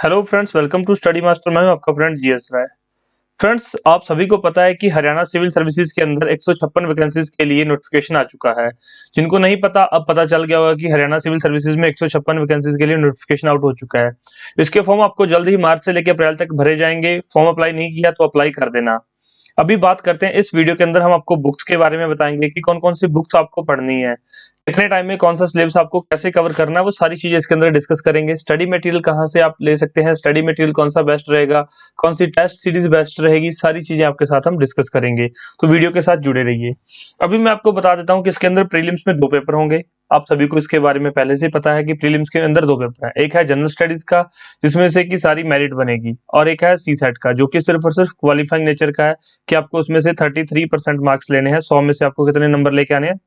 Hello friends, welcome to study master. मैं हूं आपका फ्रेंड जीएस राय। फ्रेंड्स, आप सभी को पता है कि हरियाणा सिविल सर्विसेज के अंदर 156 वैकेंसीज के लिए नोटिफिकेशन आ चुका है। जिनको नहीं पता, अब पता चल गया होगा कि हरियाणा सिविल सर्विसेज में 156 वैकेंसीज के लिए नोटिफिकेशन आउट हो चुका है। इसके फॉर्म आपको जल्द ही मार्च से लेकर अप्रैल तक भरे जाएंगे। फॉर्म अप्लाई नहीं किया तो अप्लाई कर देना। अभी बात करते हैं, इस वीडियो के अंदर हम आपको बुक्स के बारे में बताएंगे कि कौन कौन सी बुक्स आपको पढ़नी है, कितने टाइम में कौन सा सिलेबस आपको कैसे कवर करना है, वो सारी चीजें इसके अंदर डिस्कस करेंगे। स्टडी मटेरियल कहाँ से आप ले सकते हैं, स्टडी मटेरियल कौन सा बेस्ट रहेगा, कौन सी टेस्ट सीरीज बेस्ट रहेगी, सारी चीजें आपके साथ हम डिस्कस करेंगे। तो वीडियो के साथ जुड़े रहिए। अभी मैं आपको बता देता हूँ कि इसके अंदर प्रीलिम्स में 2 पेपर होंगे। आप सभी को इसके बारे में पहले से पता है कि प्रीलिम्स के अंदर 2 पेपर है। एक है जनरल स्टडीज का, जिसमें से कि सारी मेरिट बनेगी, और एक है सी सेट का, जो कि सिर्फ और सिर्फ क्वालिफाइंग नेचर का है कि आपको उसमें से 33% मार्क्स लेने हैं। 100 में से आपको कितने नंबर लेके आने हैं?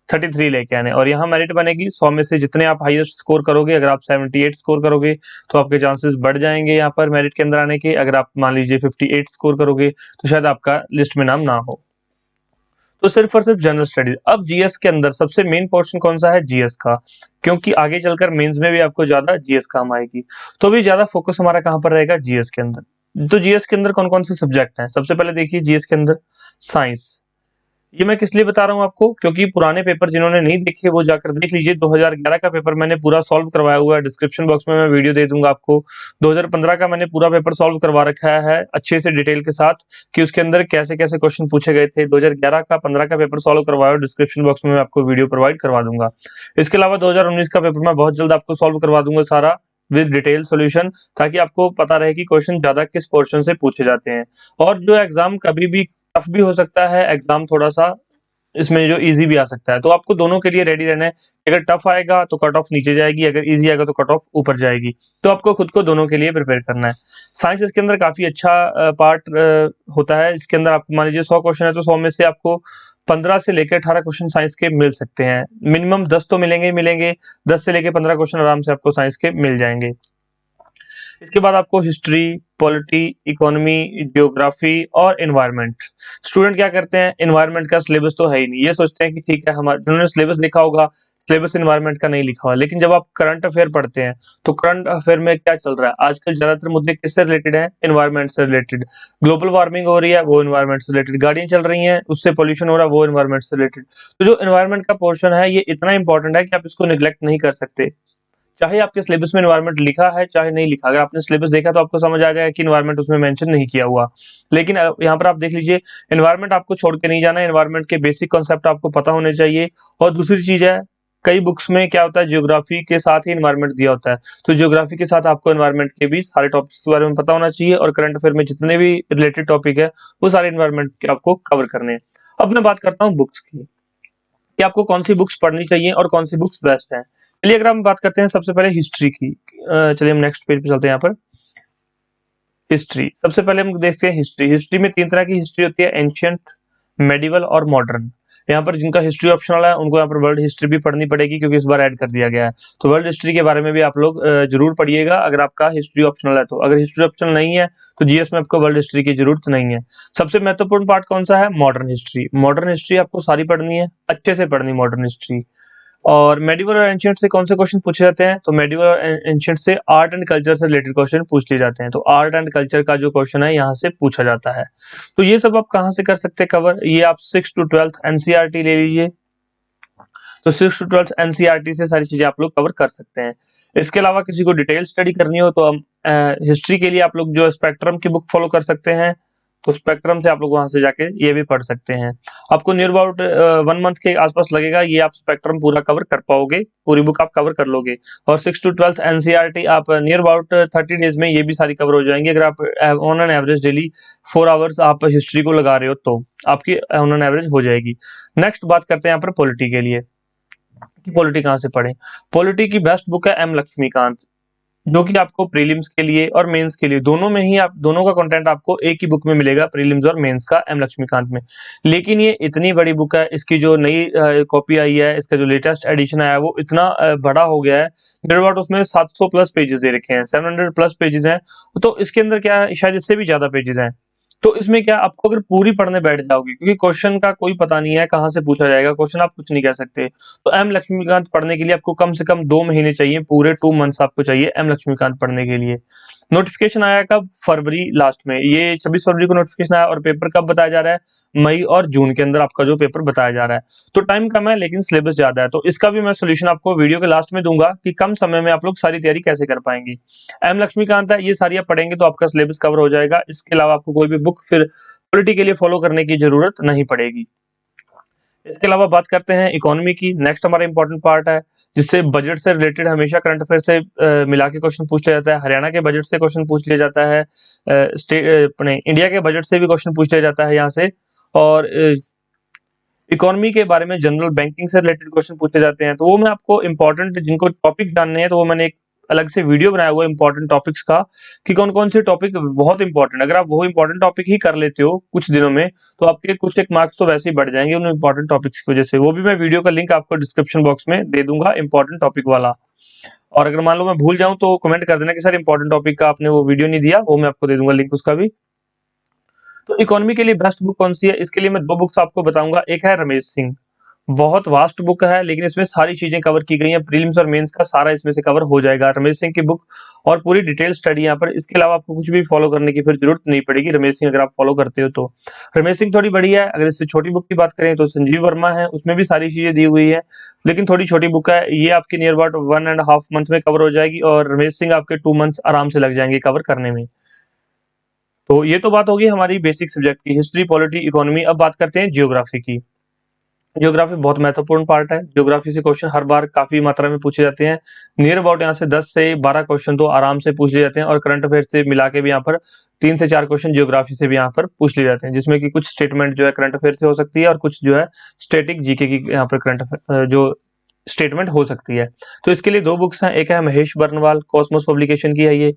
33 लेके आने। और यहाँ मेरिट बनेगी 100 में से जितने आप हाईएस्ट स्कोर करोगे। अगर आप 78 स्कोर करोगे तो आपके चांसेस बढ़ जाएंगे यहाँ पर मेरिट के अंदर आने के। अगर आप मान लीजिए 58 स्कोर करोगे तो शायद आपका लिस्ट में नाम ना हो। तो सिर्फ और सिर्फ जनरल स्टडीज। अब जीएस के अंदर सबसे मेन पोर्शन कौन सा है? जीएस का, क्योंकि आगे चलकर मेंस में भी आपको ज्यादा जीएस काम आएगी। तो भी ज्यादा फोकस हमारा कहाँ पर रहेगा? जीएस के अंदर। तो जीएस के अंदर कौन कौन से सब्जेक्ट हैं? सबसे पहले देखिए जीएस के अंदर साइंस। ये मैं किस लिए बता रहा हूँ आपको, क्योंकि पुराने पेपर जिन्होंने नहीं देखे वो जाकर देख लीजिए। 2011 का पेपर मैंने पूरा सॉल्व करवाया हुआ है, डिस्क्रिप्शन बॉक्स में मैं वीडियो दे दूंगा आपको। 2015 का मैंने पूरा पेपर सॉल्व करवा रखा है अच्छे से डिटेल के साथ, कि उसके अंदर कैसे कैसे क्वेश्चन पूछे गए थे। 2011 का 15 का पेपर सॉल्व करवाया, डिस्क्रिप्शन बॉक्स में मैं आपको वीडियो प्रोवाइड करवा दूंगा। इसके अलावा 2019 का पेपर मैं बहुत जल्द आपको सॉल्व करवा दूंगा सारा, विद डिटेल सॉल्यूशन, ताकि आपको पता रहे कि क्वेश्चन ज्यादा किस पोर्शन से पूछे जाते हैं। और जो एग्जाम कभी भी टफ भी हो सकता है, एग्जाम थोड़ा सा इसमें जो इजी भी आ सकता है। तो आपको दोनों के लिए रेडी रहना है। अगर टफ आएगा तो कट ऑफ नीचे जाएगी, अगर इजी आएगा तो कट ऑफ ऊपर जाएगी। तो आपको खुद को दोनों के लिए प्रिपेयर करना है। साइंस इसके अंदर काफी अच्छा पार्ट होता है। इसके अंदर आप मान लीजिए 100 क्वेश्चन है तो 100 में से आपको 15 से लेकर 18 क्वेश्चन साइंस के मिल सकते हैं। मिनिमम 10 तो मिलेंगे ही मिलेंगे। 10 से लेकर 15 क्वेश्चन आराम से आपको साइंस के मिल जाएंगे। इसके बाद आपको हिस्ट्री, पॉलिटी, इकोनॉमी, जियोग्राफी और एनवायरनमेंट। स्टूडेंट क्या करते हैं, एनवायरनमेंट का सिलेबस तो है ही नहीं, ये सोचते हैं कि ठीक है, हमारे जिन्होंने सिलेबस लिखा होगा, सिलेबस एनवायरनमेंट का नहीं लिखा हुआ। लेकिन जब आप करंट अफेयर पढ़ते हैं तो करंट अफेयर में क्या चल रहा है आजकल? ज्यादातर मुद्दे किससे रिलेटेड है? एनवायरनमेंट से रिलेटेड। ग्लोबल वार्मिंग हो रही है, वो एनवायरनमेंट से रिलेटेड। गाड़ियां चल रही हैं, उससे पोल्यूशन हो रहा है, वो एनवायरनमेंट से रिलेटेड। तो जो एनवायरनमेंट का पोर्शन है ये इतना इंपॉर्टेंट है कि आप इसको निगलेक्ट नहीं कर सकते। चाहे आपके सिलेबस में एनवायरनमेंट लिखा है चाहे नहीं लिखा, अगर आपने सिलेबस देखा तो आपको समझ आ जाएगा कि एनवायरनमेंट उसमें मेंशन नहीं किया हुआ। लेकिन यहाँ पर आप देख लीजिए, एनवायरनमेंट आपको छोड़ के नहीं जाना है। एनवायरनमेंट के बेसिक कॉन्सेप्ट आपको पता होने चाहिए। और दूसरी चीज है, कई बुक्स में क्या होता है, जियोग्राफी के साथ ही एनवायरनमेंट दिया होता है। तो जियोग्राफी के साथ आपको एनवायरनमेंट के भी सारे टॉपिक्स के बारे में पता होना चाहिए, और करंट अफेयर में जितने भी रिलेटेड टॉपिक है वो सारे एनवायरनमेंट के आपको कवर करने हैं। अब मैं बात करता हूँ बुक्स की, कि आपको कौन सी बुक्स पढ़नी चाहिए और कौन सी बुक्स बेस्ट हैं। चलिए, अगर हम बात करते हैं सबसे पहले हिस्ट्री की। चलिए हम नेक्स्ट पेज पे चलते हैं। यहाँ पर हिस्ट्री, सबसे पहले हम देखते हैं हिस्ट्री। हिस्ट्री में 3 तरह की हिस्ट्री होती है, एंशियंट, मेडिवल और मॉडर्न। यहाँ पर जिनका हिस्ट्री ऑप्शनल है उनको यहाँ पर वर्ल्ड हिस्ट्री भी पढ़नी पड़ेगी, क्योंकि इस बार ऐड कर दिया गया है। तो वर्ल्ड हिस्ट्री के बारे में भी आप लोग जरूर पढ़िएगा, अगर आपका हिस्ट्री ऑप्शनल है तो। अगर हिस्ट्री ऑप्शनल नहीं है तो जीएस में आपको वर्ल्ड हिस्ट्री की जरूरत नहीं है। सबसे महत्वपूर्ण पार्ट कौन सा है? Modern history. मॉडर्न हिस्ट्री आपको सारी पढ़नी है, अच्छे से पढ़नी मॉडर्न हिस्ट्री। और मेडिवल और एंशिएंट से कौन से क्वेश्चन पूछे जाते हैं? तो मेडिवल और एंशिएंट से आर्ट एंड कल्चर से रिलेटेड क्वेश्चन पूछ लिए जाते हैं। तो आर्ट एंड कल्चर का जो क्वेश्चन है यहाँ से पूछा जाता है। तो ये सब आप कहाँ से कर सकते हैं कवर? ये आप 6 टू 12 एनसीईआरटी ले लीजिए। तो 6 टू 12 एनसीईआरटी से सारी चीजें आप लोग कवर कर सकते हैं। इसके अलावा किसी को डिटेल स्टडी करनी हो तो हम हिस्ट्री के लिए आप लोग जो स्पेक्ट्रम की बुक फॉलो कर सकते हैं। तो स्पेक्ट्रम से आप लोग वहां से जाके ये भी पढ़ सकते हैं। आपको नियर अबाउट 1 मंथ के आसपास लगेगा, ये आप स्पेक्ट्रम पूरा कवर कर पाओगे, पूरी बुक आप कवर कर लोगे। और 6 टू 12 एनसीईआरटी आप नियर अबाउट 30 डेज में ये भी सारी कवर हो जाएंगी। अगर आप on an average daily 4 hours आप हिस्ट्री को लगा रहे हो तो आपकी ऑन एन एवरेज हो जाएगी। नेक्स्ट बात करते हैं यहाँ पर पॉलिटी के लिए, कि पॉलिटी कहाँ से पढ़ें। पॉलिटी की बेस्ट बुक है एम लक्ष्मीकांत, जो कि आपको प्रीलिम्स के लिए और मेंस के लिए दोनों में ही आप दोनों का कंटेंट आपको एक ही बुक में मिलेगा, प्रीलिम्स और मेंस का, एम लक्ष्मीकांत में। लेकिन ये इतनी बड़ी बुक है, इसकी जो नई कॉपी आई है, इसका जो लेटेस्ट एडिशन आया है वो इतना बड़ा हो गया है। मेरे पास उसमें 700 प्लस पेजेस दे रखे हैं, 700 प्लस पेजेस हैं। तो इसके अंदर क्या है, शायद इससे भी ज्यादा पेजेस हैं। तो इसमें क्या, आपको अगर पूरी पढ़ने बैठ जाओगे, क्योंकि क्वेश्चन का कोई पता नहीं है कहाँ से पूछा जाएगा, क्वेश्चन आप कुछ नहीं कह सकते। तो एम लक्ष्मीकांत पढ़ने के लिए आपको कम से कम 2 महीने चाहिए, पूरे 2 मंथ्स आपको चाहिए एम लक्ष्मीकांत पढ़ने के लिए। नोटिफिकेशन आया कब? फरवरी लास्ट में, ये 26 फरवरी को नोटिफिकेशन आया और पेपर कब बताया जा रहा है? मई और जून के अंदर आपका जो पेपर बताया जा रहा है। तो टाइम कम है लेकिन सिलेबस ज्यादा है, तो इसका भी मैं सोल्यूशन आपको वीडियो के लास्ट में दूंगा कि कम समय में आप लोग सारी तैयारी कैसे कर पाएंगे। एम लक्ष्मीकांत है, ये सारी आप पढ़ेंगे तो आपका सिलेबस कवर हो जाएगा। इसके अलावा आपको कोई भी बुक फिर पॉलिटी के लिए फॉलो करने की जरूरत नहीं पड़ेगी। इसके अलावा बात करते हैं इकोनॉमी की। नेक्स्ट हमारा इंपॉर्टेंट पार्ट है जिससे बजट से रिलेटेड हमेशा करंट अफेयर से मिला के क्वेश्चन पूछ लिया जाता है। हरियाणा के बजट से क्वेश्चन पूछ लिया जाता है, स्टेट अपने इंडिया के बजट से भी क्वेश्चन पूछ लिया जाता है यहाँ से। और इकोनॉमी के बारे में जनरल बैंकिंग से रिलेटेड क्वेश्चन पूछे जाते हैं। तो वो मैं आपको इंपॉर्टेंट जिनको टॉपिक जानने हैं तो वो मैंने एक अलग से वीडियो बनाया हुआ है इंपॉर्टेंट टॉपिक्स का कि कौन कौन से टॉपिक बहुत इंपॉर्टेंट, अगर आप वो इंपॉर्टेंट टॉपिक ही कर लेते हो कुछ दिनों में तो आपके कुछ एक मार्क्स तो वैसे ही बढ़ जाएंगे उन इंपॉर्टेंट टॉपिक्स की वजह से। वो भी मैं वीडियो का लिंक आपको डिस्क्रिप्शन बॉक्स में दे दूंगा इंपॉर्टेंट टॉपिक वाला। और अगर मान लो मैं भूल जाऊं तो कमेंट कर देना कि सर इंपॉर्टेंट टॉपिक का आपने वो वीडियो नहीं दिया, वो मैं आपको दे दूंगा लिंक उसका भी। तो इकोनॉमी के लिए बेस्ट बुक कौन सी है, इसके लिए मैं दो बुक्स आपको बताऊंगा। एक है रमेश सिंह, बहुत वास्ट बुक है लेकिन इसमें सारी चीजें कवर की गई हैं, प्रीलिम्स और मेंस का सारा इसमें से कवर हो जाएगा। रमेश सिंह की बुक और पूरी डिटेल स्टडी यहाँ पर, इसके अलावा आपको कुछ भी फॉलो करने की फिर जरूरत नहीं पड़ेगी रमेश सिंह अगर आप फॉलो करते हो तो। रमेश सिंह थोड़ी बड़ी है। अगर इससे छोटी बुक की बात करें तो संजीव वर्मा है, उसमें भी सारी चीजें दी हुई है लेकिन थोड़ी छोटी बुक है। ये आपकी नियर अबाउट 1.5 मंथ में कवर हो जाएगी और रमेश सिंह आपके 2 मंथ्स आराम से लग जाएंगे कवर करने में। तो ये तो बात होगी हमारी बेसिक सब्जेक्ट की, हिस्ट्री पॉलिटी इकोनॉमी। अब बात करते हैं जियोग्राफी की। ज्योग्राफी बहुत महत्वपूर्ण पार्ट है। ज्योग्राफी से क्वेश्चन हर बार काफी मात्रा में पूछे जाते हैं। नियर अबाउट यहाँ से 10 से 12 क्वेश्चन तो आराम से पूछ लिए जाते हैं और करंट अफेयर से मिला के भी यहाँ पर 3 से 4 क्वेश्चन ज्योग्राफी से भी यहाँ पर पूछ लिए जाते हैं, जिसमें कि कुछ स्टेटमेंट जो है करंट अफेयर से हो सकती है और कुछ जो है स्टेटिक जीके की यहाँ पर करंट अफेयर जो स्टेटमेंट हो सकती है। तो इसके लिए दो बुक्स हैं, एक है महेश बर्नवाल, कॉस्मोस पब्लिकेशन की है ये।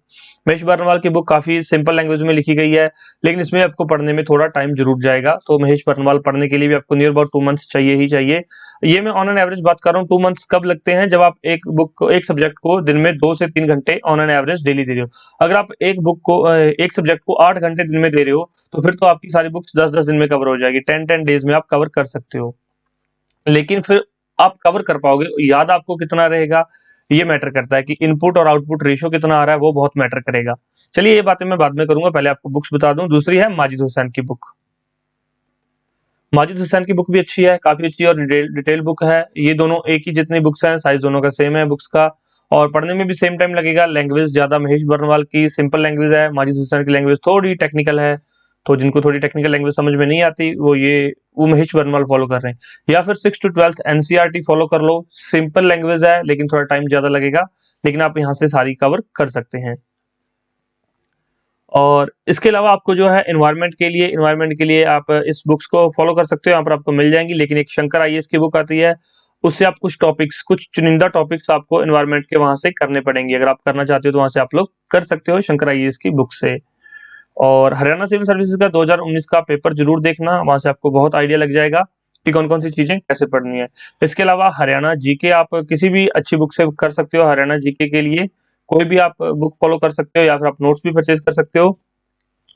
महेश बर्नवाल की बुक काफी सिंपल लैंग्वेज में लिखी गई है लेकिन इसमें आपको पढ़ने में थोड़ा टाइम जरूर जाएगा। तो महेश बर्नवाल पढ़ने के लिए भी आपको नियर अबाउट 2 मंथ्स चाहिए ही चाहिए। ये मैं ऑन एन एवरेज बात कर रहा हूँ। 2 मंथ्स कब लगते हैं, जब आप एक बुक को, एक सब्जेक्ट को दिन में 2 से 3 घंटे ऑन एन एवरेज डेली दे रहे हो। अगर आप एक बुक को एक सब्जेक्ट को 8 घंटे दिन में दे रहे हो तो फिर तो आपकी सारी बुक्स 10-10 दिन में कवर हो जाएगी, 10-10 डेज में आप कवर कर सकते हो। लेकिन फिर आप कवर कर पाओगे, याद आपको कितना रहेगा ये मैटर करता है कि इनपुट और आउटपुट रेशियो कितना आ रहा है, वो बहुत मैटर करेगा। चलिए ये बातें मैं बाद में करूंगा, पहले आपको बुक्स बता दूं। दूसरी है माजिद हुसैन की बुक। माजिद हुसैन की बुक भी अच्छी है, काफी अच्छी और डिटेल बुक है। ये दोनों एक ही जितनी बुक्स हैं, साइज दोनों का सेम है बुक्स का और पढ़ने में भी सेम टाइम लगेगा। लैंग्वेज ज्यादा महेश बर्नवाल की सिंपल लैंग्वेज है, माजिद हुसैन की लैंग्वेज थोड़ी टेक्निकल है। तो जिनको थोड़ी टेक्निकल लैंग्वेज समझ में नहीं आती वो महेश बर्नवाल फॉलो कर रहे हैं, या फिर 6 to 12th एनसीईआरटी फॉलो कर लो। सिंपल लैंग्वेज है लेकिन थोड़ा टाइम ज्यादा लगेगा, लेकिन आप यहाँ से सारी कवर कर सकते हैं। और इसके अलावा आपको जो है एनवायरनमेंट के लिए आप इस बुक्स को फॉलो कर सकते हो, यहाँ पर आपको मिल जाएंगी। लेकिन एक शंकर आईएएस की बुक आती है, उससे आप कुछ चुनिंदा टॉपिक्स आपको एनवायरनमेंट के वहां से करने पड़ेंगे। अगर आप करना चाहते हो तो वहां से आप लोग कर सकते हो शंकर आईएएस की बुक से। और हरियाणा सिविल सर्विसेज का 2019 का पेपर जरूर देखना, वहां से आपको बहुत आइडिया लग जाएगा कि कौन कौन सी चीजें कैसे पढ़नी है। इसके अलावा हरियाणा जीके आप किसी भी अच्छी बुक से कर सकते हो। हरियाणा जीके के लिए कोई भी आप बुक फॉलो कर सकते हो या फिर आप नोट्स भी परचेज कर सकते हो।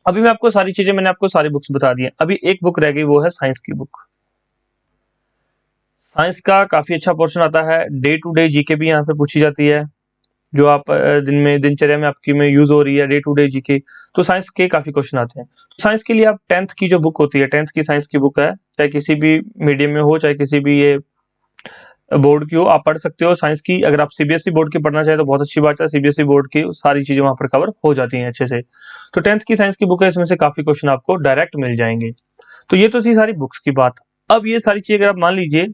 अभी मैंने आपको सारी बुक्स बता दी हैं। अभी एक बुक रह गई, वो है साइंस की बुक। साइंस का काफी अच्छा पोर्शन आता है, डे टू डे जीके भी यहाँ पे पूछी जाती है, जो आप दिनचर्या में आपकी में यूज हो रही है, डे टू डे जीके। तो साइंस के काफी क्वेश्चन आते हैं। तो साइंस के लिए आप 10th की जो बुक होती है, 10th की साइंस की बुक है, चाहे किसी भी मीडियम में हो, चाहे किसी भी ये बोर्ड की हो, आप पढ़ सकते हो साइंस की। अगर आप सीबीएसई बोर्ड की पढ़ना चाहे तो बहुत अच्छी बात है, सीबीएसई बोर्ड की सारी चीजें वहां पर कवर हो जाती हैं अच्छे से। तो 10th की साइंस की बुक है, इसमें से काफी क्वेश्चन आपको डायरेक्ट मिल जाएंगे। तो ये तो थी सारी बुक्स की बात। अब ये सारी चीजें अगर आप मान लीजिए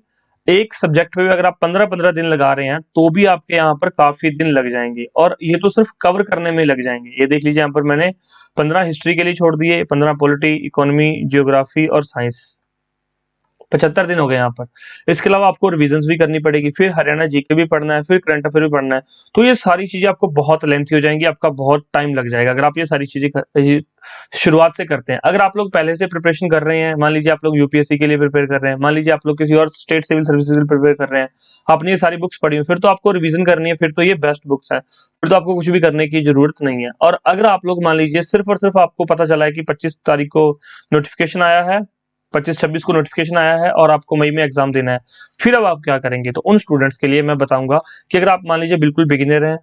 एक सब्जेक्ट पे भी अगर आप 15-15 दिन लगा रहे हैं तो भी आपके यहाँ पर काफी दिन लग जाएंगे, और ये तो सिर्फ कवर करने में लग जाएंगे। ये देख लीजिए, यहाँ पर मैंने 15 हिस्ट्री के लिए छोड़ दिए, 15 पॉलिटी, इकोनॉमी, जियोग्राफी और साइंस, 75 दिन हो गए यहाँ पर। इसके अलावा आपको रिविजन्स भी करनी पड़ेगी, फिर हरियाणा जीके भी पढ़ना है, फिर करंट अफेयर भी पढ़ना है। तो ये सारी चीजें आपको बहुत लेंथी हो जाएंगी, आपका बहुत टाइम लग जाएगा अगर आप ये सारी चीजें शुरुआत से करते हैं। अगर आप लोग पहले से प्रिपरेशन कर रहे हैं, मान लीजिए आप लोग यूपीएससी के लिए प्रिपेयर कर रहे हैं, मान लीजिए आप लोग किसी और स्टेट सिविल सर्विसेज के लिए प्रिपेयर कर रहे हैं, आपने ये सारी बुक्स पढ़ी हुई, फिर तो आपको रिवीजन करनी है, फिर तो ये बेस्ट बुक्स है, फिर तो आपको कुछ भी करने की जरूरत नहीं है। और अगर आप लोग मान लीजिए सिर्फ और सिर्फ आपको पता चला है कि 25 तारीख को नोटिफिकेशन आया है, 25-26 को नोटिफिकेशन आया है और आपको मई में एग्जाम देना है, फिर अब आप क्या करेंगे? तो उन स्टूडेंट्स के लिए मैं बताऊंगा कि अगर आप मान लीजिए बिल्कुल बिगिनर हैं,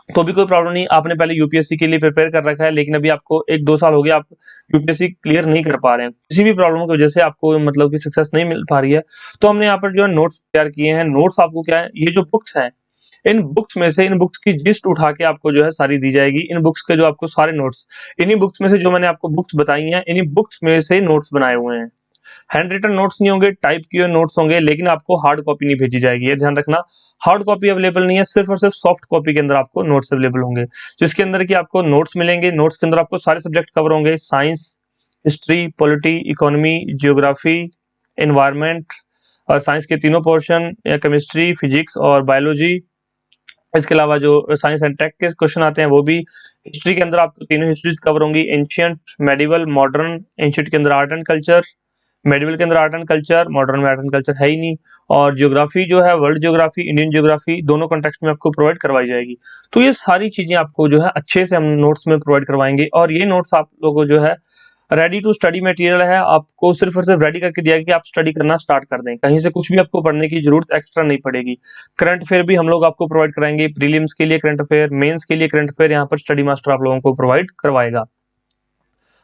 तो भी कोई प्रॉब्लम नहीं, आपने पहले यूपीएससी के लिए प्रिपेयर कर रखा है लेकिन अभी आपको 1-2 साल हो गए आप यूपीएससी क्लियर नहीं कर पा रहे हैं, किसी भी प्रॉब्लम की वजह से आपको मतलब कि सक्सेस नहीं मिल पा रही है, तो हमने यहाँ पर जो है नोट्स तैयार किए हैं। नोट्स आपको क्या है, ये जो बुक्स हैं, इन बुक्स में से इन बुक्स की जिस्ट उठा के आपको जो है सारी दी जाएगी। इन बुक्स के जो आपको सारे नोट्स, इन्हीं बुक्स में से जो मैंने आपको बुक्स बताई हैं, इन्हीं बुक्स में से नोट्स बनाए हुए हैं। हैंड रिटन नोट्स नहीं होंगे, टाइप किए हुए नोट्स होंगे, लेकिन आपको हार्ड कॉपी नहीं भेजी जाएगी, ये ध्यान रखना। हार्ड कॉपी अवेलेबल नहीं है, सिर्फ और सिर्फ सॉफ्ट कॉपी के अंदर आपको नोट्स अवेलेबल होंगे, जिसके अंदर की आपको नोट्स मिलेंगे। नोट्स के अंदर आपको सारे सब्जेक्ट कवर होंगे, science, history, polity, economy, geography, environment और साइंस के तीनों पोर्शन, केमिस्ट्री, फिजिक्स और बायोलॉजी। इसके अलावा जो साइंस एंड टेक के क्वेश्चन आते हैं वो भी। हिस्ट्री के अंदर आपको तीनों हिस्ट्रीज कवर होंगी, एंशियंट, मेडिवल, मॉडर्न। एंशियंट के अंदर आर्ट एंड कल्चर, मेडिवल के अंदर आर्ट एंड कल्चर, मॉडर्न में आर्ट एंड कल्चर है ही नहीं। और ज्योग्राफी जो है, वर्ल्ड ज्योग्राफी, इंडियन ज्योग्राफी, दोनों कॉन्टेक्स्ट में आपको प्रोवाइड करवाई जाएगी। तो ये सारी चीजें आपको जो है अच्छे से हम नोट्स में प्रोवाइड करवाएंगे, और ये नोट्स आप लोगों को जो है रेडी टू स्टडी मटेरियल है, आपको सिर्फ और सिर्फ रेडी करके दिया गया कि आप स्टडी करना स्टार्ट कर दें, कहीं से कुछ भी आपको पढ़ने की जरूरत एक्स्ट्रा नहीं पड़ेगी। करंट अफेयर भी हम लोग आपको प्रोवाइड कराएंगे, प्रीलिम्स के लिए करंट अफेयर, मेंस के लिए करंट अफेयर यहाँ पर स्टडी मास्टर आप लोगों को प्रोवाइड करवाएगा।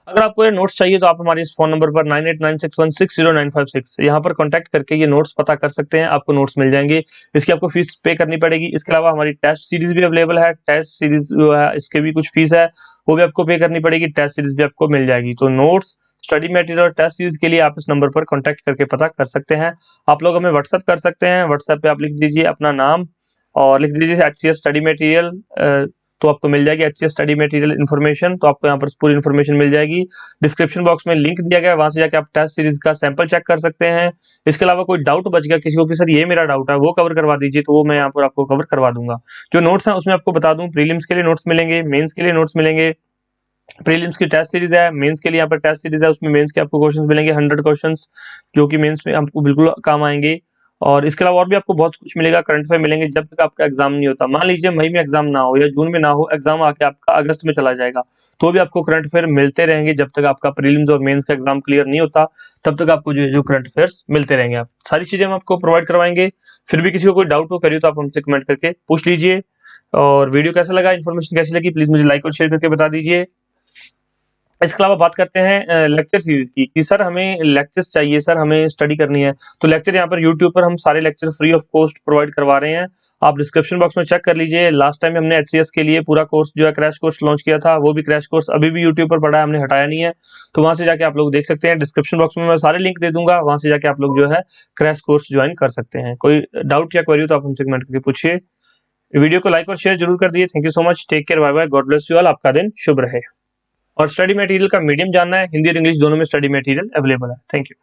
अगर आपको ये नोट्स चाहिए तो आप हमारे इस फोन नंबर पर 9896160956 यहाँ पर कांटेक्ट करके ये नोट्स पता कर सकते हैं, आपको नोट्स मिल जाएंगे। इसकी आपको फीस पे करनी पड़ेगी। इसके अलावा हमारी टेस्ट सीरीज भी अवेलेबल है, टेस्ट सीरीज जो है इसके भी कुछ फीस है, वो भी आपको पे करनी पड़ेगी, टेस्ट सीरीज भी आपको मिल जाएगी। तो नोट्स, स्टडी मटेरियल और टेस्ट सीरीज के लिए आप इस नंबर पर कॉन्टेक्ट करके पता कर सकते हैं। आप लोग हमें व्हाट्सएप कर सकते हैं, व्हाट्सएप पे आप लिख दीजिए अपना नाम और लिख दीजिए HCS स्टडी मटेरियल, तो आपको मिल जाएगी HCS स्टडी मटेरियल इन्फॉर्मेशन, तो आपको यहाँ पर पूरी इन्फॉर्मेशन मिल जाएगी। डिस्क्रिप्शन बॉक्स में लिंक दिया गया है, वहां से जाके आप टेस्ट सीरीज का सैंपल चेक कर सकते हैं। इसके अलावा कोई डाउट बच गया किसी को कि सर ये मेरा डाउट है, वो कवर करवा दीजिए, तो वो मैं यहाँ पर आपको कवर करवा दूंगा। जो नोट्स हैं उसमें आपको बता दूं, प्रीलिम्स के लिए नोट्स मिलेंगे, मेंस के लिए नोट्स मिलेंगे। प्रीलिम्स की टेस्ट सीरीज है, मेंस के लिए यहाँ पर टेस्ट सीरीज है, उसमें मेंस के आपको क्वेश्चंस मिलेंगे 100 क्वेश्चंस, जो कि मेंस में आपको बिल्कुल काम आएंगे। और इसके अलावा और भी आपको बहुत कुछ मिलेगा, करंट अफेयर मिलेंगे जब तक आपका एग्जाम नहीं होता। मान लीजिए मई में एग्जाम ना हो या जून में ना हो, एग्जाम आके आपका अगस्त में चला जाएगा, तो भी आपको करंट अफेयर मिलते रहेंगे जब तक आपका प्रीलिम्स और मेंस का एग्जाम क्लियर नहीं होता, तब तक आपको जो करंट अफेयर्स मिलते रहेंगे। आप सारी चीजें हम आपको प्रोवाइड करवाएंगे। फिर भी किसी को कोई डाउट हो करिए तो आप हमसे कमेंट करके पूछ लीजिए। और वीडियो कैसा लगा, इन्फॉर्मेशन कैसी लगी, प्लीज मुझे लाइक और शेयर करके बता दीजिए। इसके अलावा बात करते हैं लेक्चर सीरीज की, कि सर हमें लेक्चर्स चाहिए, सर हमें स्टडी करनी है, तो लेक्चर यहाँ पर यूट्यूब पर हम सारे lecture free of cost provide करवा रहे हैं। आप डिस्क्रिप्शन बॉक्स में चेक कर लीजिए, लास्ट टाइम हमने HCS के लिए पूरा कोर्स जो है क्रैश कोर्स लॉन्च किया था, वो भी क्रैश कोर्स अभी भी यूट्यूब पर पड़ा है, हमने हटाया नहीं है, तो वहां से जाके आप लोग देख सकते हैं। डिस्क्रिप्शन बॉक्स में मैं सारे लिंक दे दूंगा, वहां से जाके आप लोग जो है क्रैश कोर्स ज्वाइन कर सकते हैं। कोई डाउट या क्वेरी हो तो आप हमसे कमेंट करके पूछिए। वीडियो को लाइक और शेयर जरूर कर दिए। Thank you so much, take care, bye bye, god bless you all, आपका दिन शुभ रहे। और स्टडी मटेरियल का मीडियम जानना है, हिंदी और इंग्लिश दोनों में स्टडी मटेरियल अवेलेबल है। Thank you.